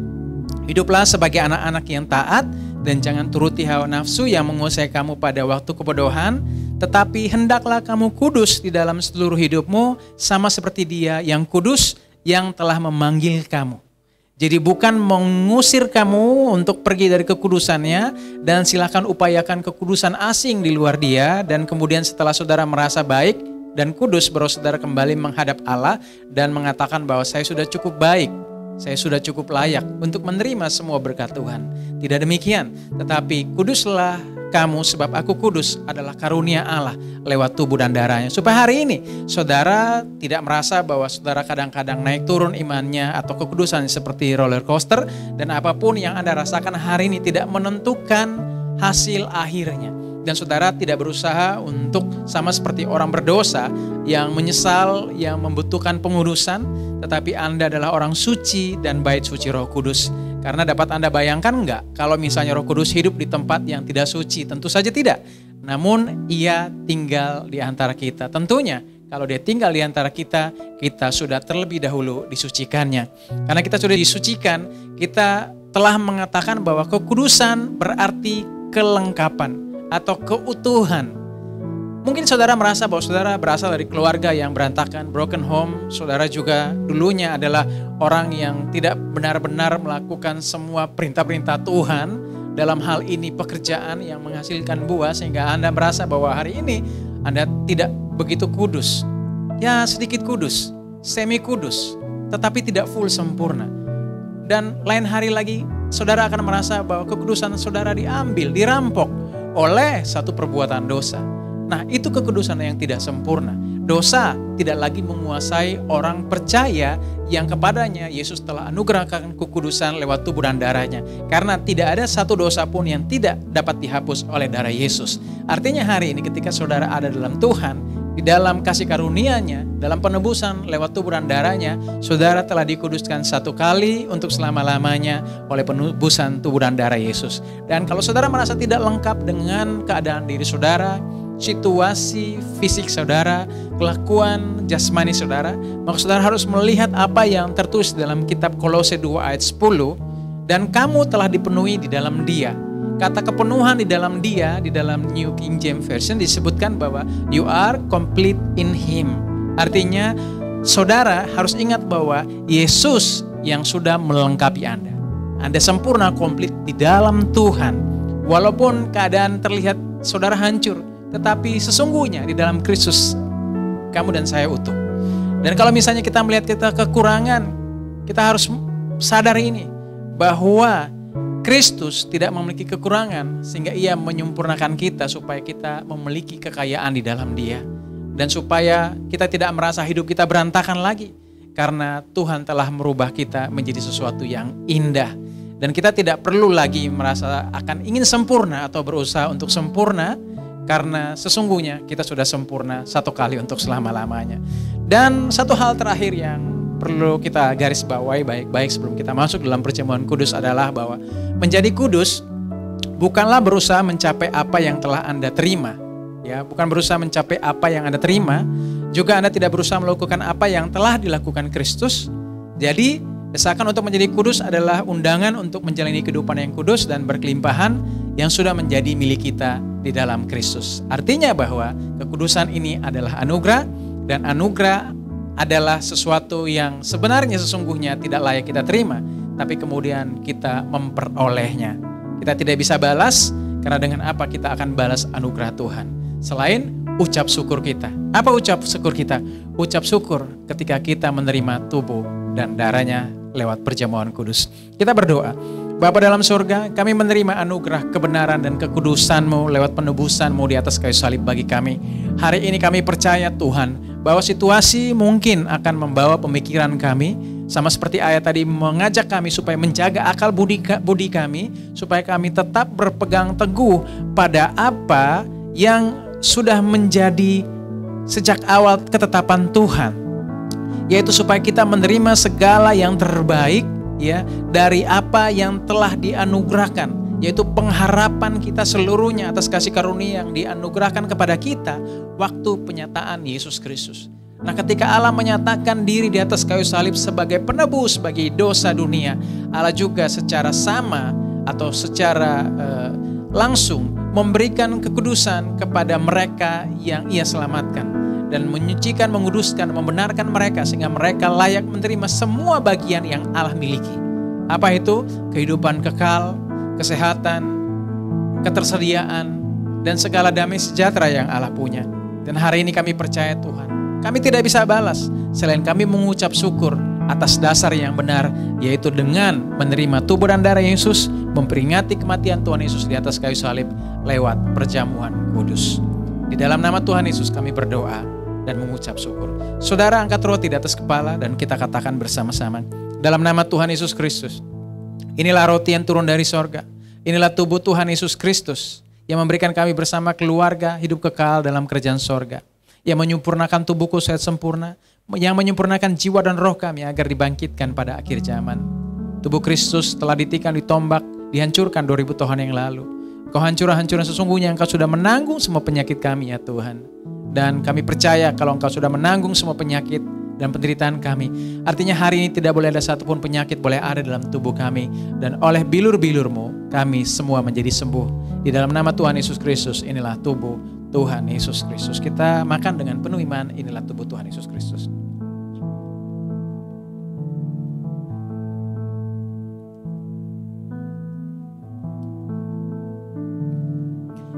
Hiduplah sebagai anak-anak yang taat dan jangan turuti hawa nafsu yang menguasai kamu pada waktu kebodohan, tetapi hendaklah kamu kudus di dalam seluruh hidupmu sama seperti Dia yang kudus yang telah memanggil kamu. Jadi bukan mengusir kamu untuk pergi dari kekudusannya dan silakan upayakan kekudusan asing di luar Dia, dan kemudian setelah saudara merasa baik dan kudus baru saudara kembali menghadap Allah dan mengatakan bahwa saya sudah cukup baik. Saya sudah cukup layak untuk menerima semua berkat Tuhan. Tidak demikian, tetapi kuduslah kamu sebab aku kudus adalah karunia Allah lewat tubuh dan darahnya. Supaya hari ini saudara tidak merasa bahwa saudara kadang-kadang naik turun imannya atau kekudusan seperti roller coaster, dan apapun yang Anda rasakan hari ini tidak menentukan hasil akhirnya. Dan saudara tidak berusaha untuk sama seperti orang berdosa yang menyesal, yang membutuhkan pengudusan, tetapi Anda adalah orang suci dan bait suci Roh Kudus. Karena dapat Anda bayangkan enggak kalau misalnya Roh Kudus hidup di tempat yang tidak suci? Tentu saja tidak. Namun Ia tinggal di antara kita. Tentunya kalau Dia tinggal di antara kita, kita sudah terlebih dahulu disucikannya. Karena kita sudah disucikan, kita telah mengatakan bahwa kekudusan berarti kelengkapan atau keutuhan. Mungkin saudara merasa bahwa saudara berasal dari keluarga yang berantakan, broken home. Saudara juga dulunya adalah orang yang tidak benar-benar melakukan semua perintah-perintah Tuhan dalam hal ini pekerjaan yang menghasilkan buah, sehingga Anda merasa bahwa hari ini Anda tidak begitu kudus. Ya, sedikit kudus, semi kudus, tetapi tidak full sempurna. Dan lain hari lagi saudara akan merasa bahwa kekudusan saudara diambil, dirampok oleh satu perbuatan dosa. Nah, itu kekudusan yang tidak sempurna. Dosa tidak lagi menguasai orang percaya yang kepadanya Yesus telah anugerahkan kekudusan lewat tubuh dan darahnya. Karena tidak ada satu dosa pun yang tidak dapat dihapus oleh darah Yesus. Artinya hari ini ketika saudara ada dalam Tuhan, di dalam kasih karunia-Nya, dalam penebusan lewat tubuh dan darahnya, saudara telah dikuduskan satu kali untuk selama-lamanya oleh penebusan tubuh dan darah Yesus. Dan kalau saudara merasa tidak lengkap dengan keadaan diri saudara, situasi fisik saudara, kelakuan jasmani saudara, maka saudara harus melihat apa yang tertulis dalam kitab Kolose 2 ayat 10, dan kamu telah dipenuhi di dalam Dia. Kata kepenuhan di dalam Dia, di dalam New King James Version disebutkan bahwa you are complete in Him. Artinya saudara harus ingat bahwa Yesus yang sudah melengkapi Anda. Anda sempurna, komplit di dalam Tuhan. Walaupun keadaan terlihat saudara hancur, tetapi sesungguhnya di dalam Kristus kamu dan saya utuh. Dan kalau misalnya kita melihat kita kekurangan, kita harus sadar ini bahwa Kristus tidak memiliki kekurangan, sehingga ia menyempurnakan kita supaya kita memiliki kekayaan di dalam Dia. Dan supaya kita tidak merasa hidup kita berantakan lagi, karena Tuhan telah merubah kita menjadi sesuatu yang indah. Dan kita tidak perlu lagi merasa akan ingin sempurna atau berusaha untuk sempurna, karena sesungguhnya kita sudah sempurna satu kali untuk selama-lamanya. Dan satu hal terakhir yang perlu kita garis bawahi baik-baik sebelum kita masuk dalam perjamuan kudus adalah bahwa menjadi kudus bukanlah berusaha mencapai apa yang telah Anda terima. Ya, bukan berusaha mencapai apa yang Anda terima, juga Anda tidak berusaha melakukan apa yang telah dilakukan Kristus. Jadi, desakan untuk menjadi kudus adalah undangan untuk menjalani kehidupan yang kudus dan berkelimpahan yang sudah menjadi milik kita di dalam Kristus. Artinya bahwa kekudusan ini adalah anugerah, dan anugerah adalah sesuatu yang sebenarnya sesungguhnya tidak layak kita terima, tapi kemudian kita memperolehnya. Kita tidak bisa balas, karena dengan apa kita akan balas anugerah Tuhan? Selain ucap syukur kita. Apa ucap syukur kita? Ucap syukur ketika kita menerima tubuh dan darahnya lewat perjamuan kudus. Kita berdoa. Bapa dalam surga, kami menerima anugerah kebenaran dan kekudusan-Mu lewat penebusan-Mu di atas kayu salib bagi kami. Hari ini kami percaya Tuhan, bahwa situasi mungkin akan membawa pemikiran kami, sama seperti ayat tadi mengajak kami supaya menjaga akal budi kami, supaya kami tetap berpegang teguh pada apa yang sudah menjadi sejak awal ketetapan Tuhan, yaitu supaya kita menerima segala yang terbaik ya dari apa yang telah dianugerahkan, yaitu pengharapan kita seluruhnya atas kasih karunia yang dianugerahkan kepada kita waktu penyataan Yesus Kristus. Nah, ketika Allah menyatakan diri di atas kayu salib sebagai penebus bagi dosa dunia, Allah juga secara sama atau secara langsung memberikan kekudusan kepada mereka yang Ia selamatkan, dan menyucikan, menguduskan, membenarkan mereka sehingga mereka layak menerima semua bagian yang Allah miliki. Apa itu? Kehidupan kekal, kesehatan, ketersediaan, dan segala damai sejahtera yang Allah punya. Dan hari ini kami percaya Tuhan, kami tidak bisa balas selain kami mengucap syukur atas dasar yang benar, yaitu dengan menerima tubuh dan darah Yesus, memperingati kematian Tuhan Yesus di atas kayu salib lewat perjamuan kudus. Di dalam nama Tuhan Yesus kami berdoa dan mengucap syukur. Saudara, angkat roti di atas kepala dan kita katakan bersama-sama. Dalam nama Tuhan Yesus Kristus, inilah roti yang turun dari sorga. Inilah tubuh Tuhan Yesus Kristus yang memberikan kami bersama keluarga hidup kekal dalam kerajaan sorga. Yang menyempurnakan tubuhku sehat sempurna, yang menyempurnakan jiwa dan roh kami agar dibangkitkan pada akhir zaman. Tubuh Kristus telah ditikam, ditombak, dihancurkan 2000 tahun yang lalu. Kau hancur-hancuran sesungguhnya Engkau sudah menanggung semua penyakit kami ya Tuhan. Dan kami percaya kalau Engkau sudah menanggung semua penyakit dan penderitaan kami, artinya hari ini tidak boleh ada satupun penyakit boleh ada dalam tubuh kami. Dan oleh bilur-bilur-Mu kami semua menjadi sembuh. Di dalam nama Tuhan Yesus Kristus, inilah tubuh Tuhan Yesus Kristus. Kita makan dengan penuh iman, inilah tubuh Tuhan Yesus Kristus.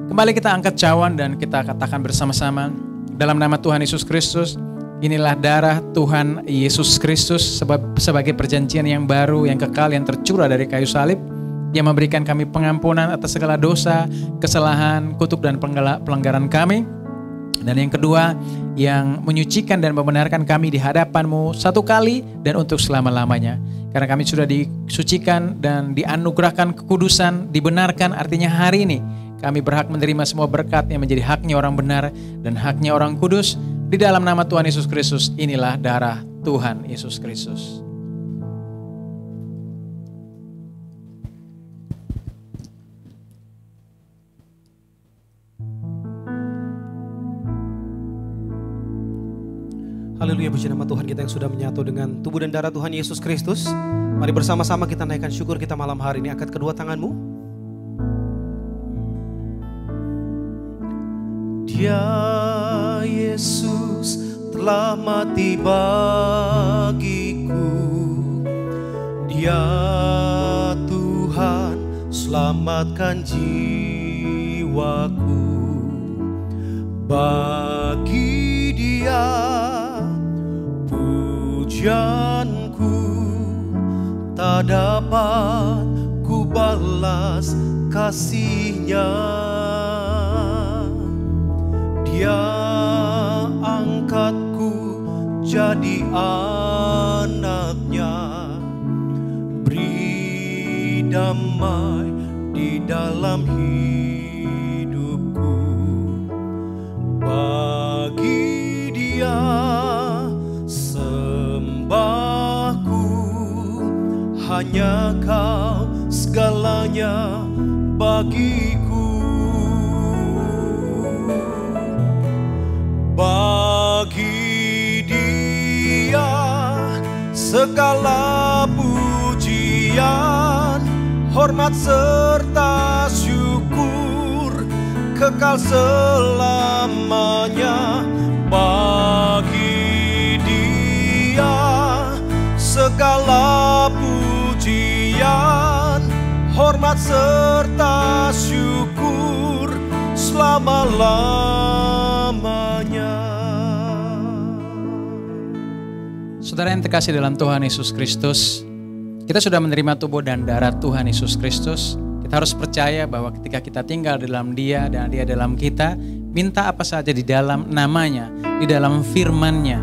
Kembali kita angkat cawan dan kita katakan bersama-sama, dalam nama Tuhan Yesus Kristus, inilah darah Tuhan Yesus Kristus sebagai perjanjian yang baru, yang kekal, yang tercurah dari kayu salib, yang memberikan kami pengampunan atas segala dosa, kesalahan, kutuk dan pelanggaran kami. Dan yang kedua, yang menyucikan dan membenarkan kami di hadapan-Mu satu kali dan untuk selama-lamanya. Karena kami sudah disucikan dan dianugerahkan kekudusan, dibenarkan, artinya hari ini kami berhak menerima semua berkat yang menjadi haknya orang benar dan haknya orang kudus. Di dalam nama Tuhan Yesus Kristus, inilah darah Tuhan Yesus Kristus.
Haleluya, puji nama Tuhan kita yang sudah menyatu dengan tubuh dan darah Tuhan Yesus Kristus. Mari bersama-sama kita naikkan syukur kita malam hari ini. Angkat kedua tanganmu. Dia Yesus telah mati bagiku. Dia Tuhan selamatkan jiwaku. Bagi Dia pujianku tak dapat ku balas. belas kasih-Nya. Dia angkatku jadi anak-Nya, beri damai di dalam hidupku. Bagi Dia sembahku, hanya Kau segalanya bagiku. Bagi Dia segala pujian, hormat serta syukur kekal selamanya. Bagi Dia segala pujian, hormat serta syukur selama-lamanya.
Saudara yang terkasih dalam Tuhan Yesus Kristus, kita sudah menerima tubuh dan darah Tuhan Yesus Kristus. Kita harus percaya bahwa ketika kita tinggal dalam Dia dan Dia dalam kita, minta apa saja di dalam nama-Nya, di dalam firman-Nya,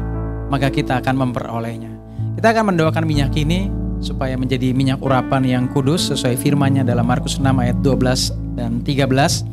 maka kita akan memperolehnya. Kita akan mendoakan minyak ini supaya menjadi minyak urapan yang kudus sesuai firman-Nya dalam Markus 6 ayat 12 dan 13.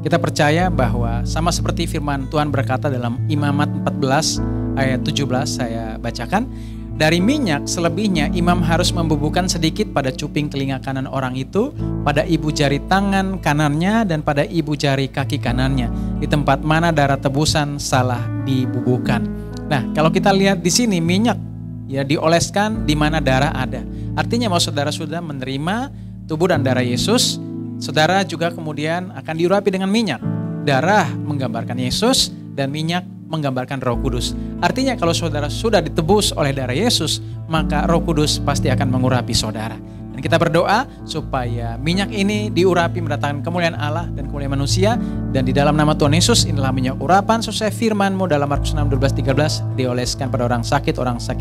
Kita percaya bahwa sama seperti firman Tuhan berkata dalam Imamat 14 ayat 17, saya bacakan. Dari minyak selebihnya imam harus membubuhkan sedikit pada cuping telinga kanan orang itu, pada ibu jari tangan kanannya, dan pada ibu jari kaki kanannya, di tempat mana darah tebusan salah dibubuhkan. Nah, kalau kita lihat di sini minyak ya dioleskan di mana darah ada. Artinya mau saudara sudah menerima tubuh dan darah Yesus, saudara juga kemudian akan diurapi dengan minyak. Darah menggambarkan Yesus dan minyak menggambarkan Roh Kudus. Artinya kalau saudara sudah ditebus oleh darah Yesus, maka Roh Kudus pasti akan mengurapi saudara. Dan kita berdoa supaya minyak ini diurapi mendatangkan kemuliaan Allah dan kemuliaan manusia. Dan di dalam nama Tuhan Yesus, inilah minyak urapan sesuai firman-Mu dalam Markus 6, 12, 13, dioleskan pada orang sakit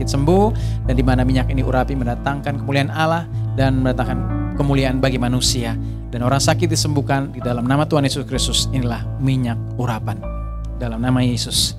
sembuh. Dan di mana minyak ini urapi mendatangkan kemuliaan Allah dan mendatangkan kemuliaan bagi manusia. Dan orang sakit disembuhkan di dalam nama Tuhan Yesus Kristus. Inilah minyak urapan dalam nama Yesus.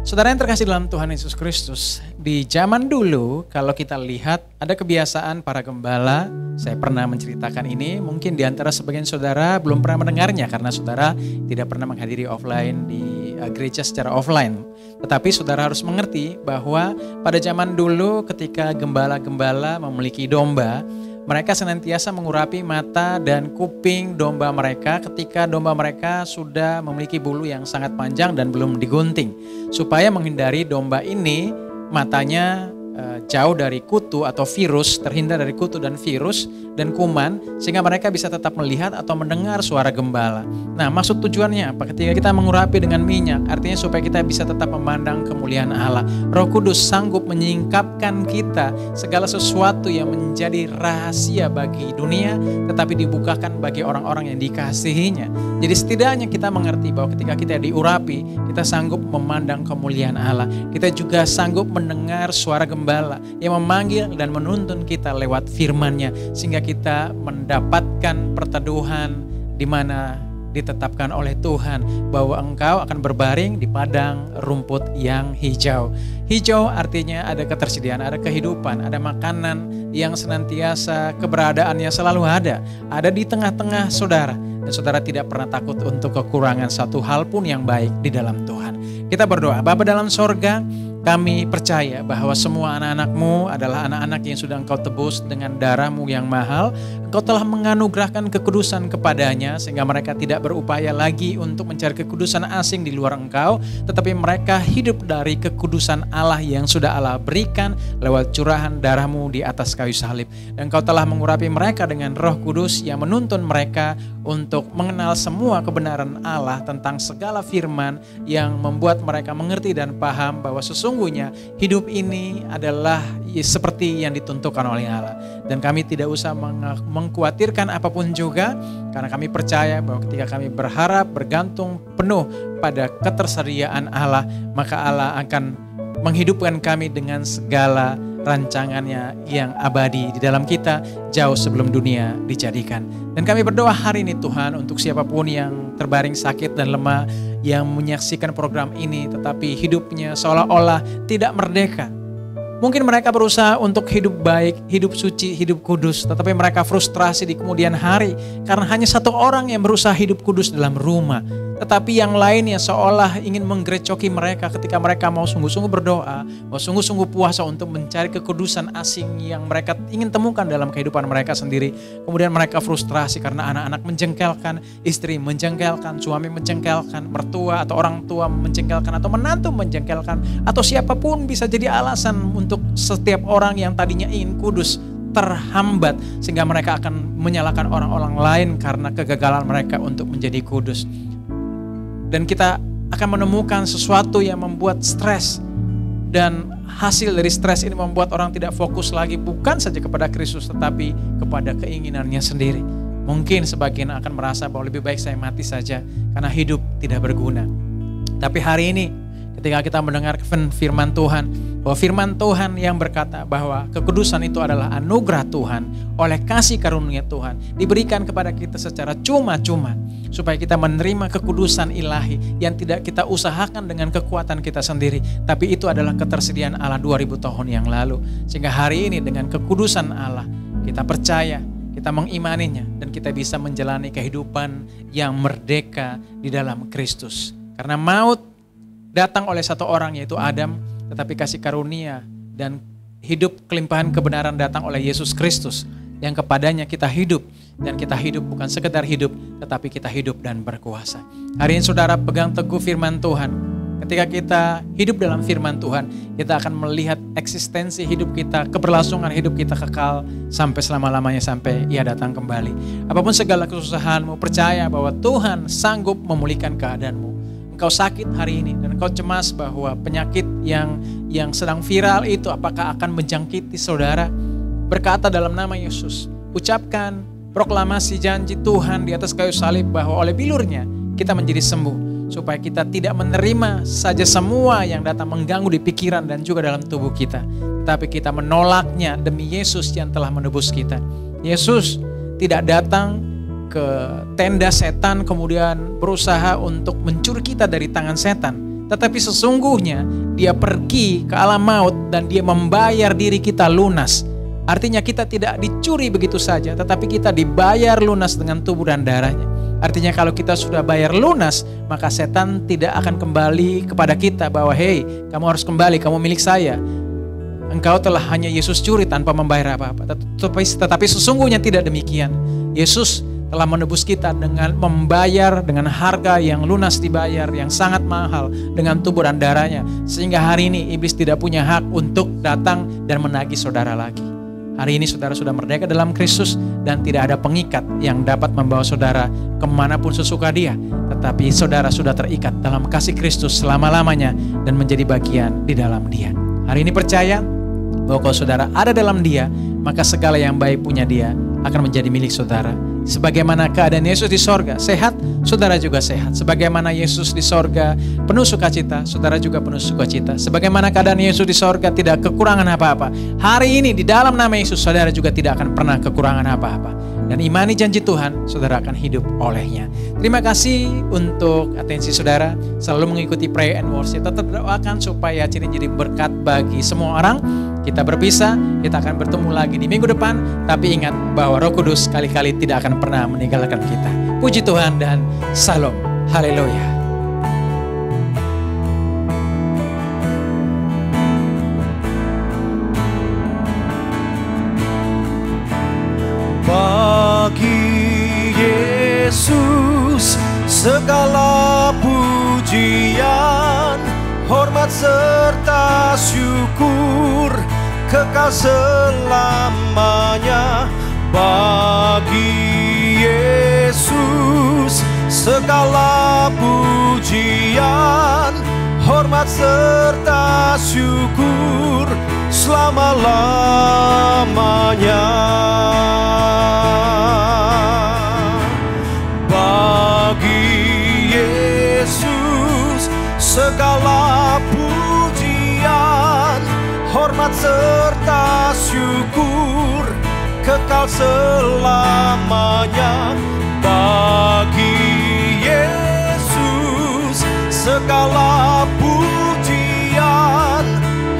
Saudara yang terkasih dalam Tuhan Yesus Kristus, di zaman dulu kalau kita lihat ada kebiasaan para gembala, saya pernah menceritakan ini, mungkin di antara sebagian saudara belum pernah mendengarnya karena saudara tidak pernah menghadiri offline di gereja secara offline. Tetapi saudara harus mengerti bahwa pada zaman dulu ketika gembala-gembala memiliki domba, mereka senantiasa mengurapi mata dan kuping domba mereka ketika domba mereka sudah memiliki bulu yang sangat panjang dan belum digunting. Supaya menghindari domba ini matanya jauh dari kutu atau virus, terhindar dari kutu dan virus dan kuman, sehingga mereka bisa tetap melihat atau mendengar suara gembala. Nah, maksud tujuannya apa? Ketika kita mengurapi dengan minyak, artinya supaya kita bisa tetap memandang kemuliaan Allah. Roh Kudus sanggup menyingkapkan kita segala sesuatu yang menjadi rahasia bagi dunia, tetapi dibukakan bagi orang-orang yang dikasihinya. Jadi setidaknya kita mengerti bahwa ketika kita diurapi, kita sanggup memandang kemuliaan Allah. Kita juga sanggup mendengar suara gembala yang memanggil dan menuntun kita lewat firman-Nya, sehingga kita mendapatkan perteduhan di mana ditetapkan oleh Tuhan bahwa engkau akan berbaring di padang rumput yang hijau. Hijau artinya ada ketersediaan, ada kehidupan, ada makanan yang senantiasa keberadaannya selalu ada di tengah-tengah saudara. Dan saudara tidak pernah takut untuk kekurangan satu hal pun yang baik di dalam Tuhan. Kita berdoa, Bapa dalam sorga, kami percaya bahwa semua anak-anak-Mu adalah anak-anak yang sudah Engkau tebus dengan darah-Mu yang mahal. Engkau telah menganugerahkan kekudusan kepadanya sehingga mereka tidak berupaya lagi untuk mencari kekudusan asing di luar Engkau, tetapi mereka hidup dari kekudusan Allah yang sudah Allah berikan lewat curahan darah-Mu di atas kayu salib. Dan Engkau telah mengurapi mereka dengan Roh Kudus yang menuntun mereka untuk mengenal semua kebenaran Allah tentang segala firman yang membuat mereka mengerti dan paham bahwa sesungguhnya hidup ini adalah seperti yang ditentukan oleh Allah. Dan kami tidak usah mengkhawatirkan apapun juga, karena kami percaya bahwa ketika kami berharap bergantung penuh pada ketersediaan Allah, maka Allah akan menghidupkan kami dengan segala rancangannya yang abadi di dalam kita jauh sebelum dunia dijadikan. Dan kami berdoa hari ini Tuhan untuk siapapun yang terbaring sakit dan lemah, yang menyaksikan program ini tetapi hidupnya seolah-olah tidak merdeka. Mungkin mereka berusaha untuk hidup baik, hidup suci, hidup kudus, tetapi mereka frustrasi di kemudian hari karena hanya satu orang yang berusaha hidup kudus dalam rumah. Tetapi yang lainnya seolah ingin menggerecoki mereka ketika mereka mau sungguh-sungguh berdoa, mau sungguh-sungguh puasa untuk mencari kekudusan asing yang mereka ingin temukan dalam kehidupan mereka sendiri. Kemudian mereka frustrasi karena anak-anak menjengkelkan, istri menjengkelkan, suami menjengkelkan, mertua atau orang tua menjengkelkan, atau menantu menjengkelkan, atau siapapun bisa jadi alasan untuk setiap orang yang tadinya ingin kudus terhambat sehingga mereka akan menyalahkan orang-orang lain karena kegagalan mereka untuk menjadi kudus. Dan kita akan menemukan sesuatu yang membuat stres. Dan hasil dari stres ini membuat orang tidak fokus lagi bukan saja kepada Kristus tetapi kepada keinginannya sendiri. Mungkin sebagian akan merasa bahwa lebih baik saya mati saja karena hidup tidak berguna. Tapi hari ini ketika kita mendengar firman Tuhan, bahwa firman Tuhan yang berkata bahwa kekudusan itu adalah anugerah Tuhan oleh kasih karunia Tuhan diberikan kepada kita secara cuma-cuma supaya kita menerima kekudusan ilahi yang tidak kita usahakan dengan kekuatan kita sendiri, tapi itu adalah ketersediaan Allah 2000 tahun yang lalu. Sehingga hari ini dengan kekudusan Allah kita percaya, kita mengimaninya, dan kita bisa menjalani kehidupan yang merdeka di dalam Kristus. Karena maut datang oleh satu orang yaitu Adam, tetapi kasih karunia dan hidup kelimpahan kebenaran datang oleh Yesus Kristus yang kepadanya kita hidup, dan kita hidup bukan sekedar hidup tetapi kita hidup dan berkuasa. Hari ini saudara pegang teguh firman Tuhan. Ketika kita hidup dalam firman Tuhan, kita akan melihat eksistensi hidup kita, keberlangsungan hidup kita kekal sampai selama-lamanya, sampai Ia datang kembali. Apapun segala kesusahanmu, percaya bahwa Tuhan sanggup memulihkan keadaanmu. Engkau sakit hari ini dan engkau cemas bahwa penyakit yang sedang viral itu apakah akan menjangkiti saudara. Berkata dalam nama Yesus, ucapkan proklamasi janji Tuhan di atas kayu salib bahwa oleh bilurnya kita menjadi sembuh. Supaya kita tidak menerima saja semua yang datang mengganggu di pikiran dan juga dalam tubuh kita. Tetapi kita menolaknya demi Yesus yang telah menebus kita. Yesus tidak datang ke tenda setan kemudian berusaha untuk mencuri kita dari tangan setan. Tetapi sesungguhnya Dia pergi ke alam maut dan Dia membayar diri kita lunas. Artinya kita tidak dicuri begitu saja, tetapi kita dibayar lunas dengan tubuh dan darahnya. Artinya kalau kita sudah bayar lunas, maka setan tidak akan kembali kepada kita bahwa hey, kamu harus kembali, kamu milik saya. Engkau telah hanya Yesus curi tanpa membayar apa-apa. Tetapi sesungguhnya tidak demikian. Yesus telah menebus kita dengan membayar dengan harga yang lunas dibayar, yang sangat mahal dengan tubuh dan darahnya. Sehingga hari ini iblis tidak punya hak untuk datang dan menagih saudara lagi. Hari ini saudara sudah merdeka dalam Kristus dan tidak ada pengikat yang dapat membawa saudara kemanapun sesuka Dia. Tetapi saudara sudah terikat dalam kasih Kristus selama-lamanya dan menjadi bagian di dalam Dia. Hari ini percaya bahwa kalau saudara ada dalam Dia, maka segala yang baik punya Dia akan menjadi milik saudara. Sebagaimana keadaan Yesus di sorga sehat, saudara juga sehat. Sebagaimana Yesus di sorga penuh sukacita, saudara juga penuh sukacita. Sebagaimana keadaan Yesus di sorga tidak kekurangan apa-apa, hari ini di dalam nama Yesus saudara juga tidak akan pernah kekurangan apa-apa. Dan imani janji Tuhan, saudara akan hidup olehnya. Terima kasih untuk atensi saudara. Selalu mengikuti Pray and Worship. Tetap doakan supaya ini jadi berkat bagi semua orang. Kita berpisah, kita akan bertemu lagi di minggu depan. Tapi ingat bahwa Roh Kudus kali-kali tidak akan pernah meninggalkan kita. Puji Tuhan dan Salam. Haleluya.
Bagi Yesus segala pujian, hormat serta syukur kekal selamanya. Bagi Yesus segala pujian, hormat serta syukur selama-lamanya. Bagi Yesus segala pujian, hormat serta syukur kekal selamanya bagi Yesus. Segala pujian,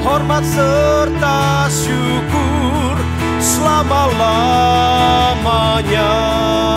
hormat serta syukur selama-lamanya.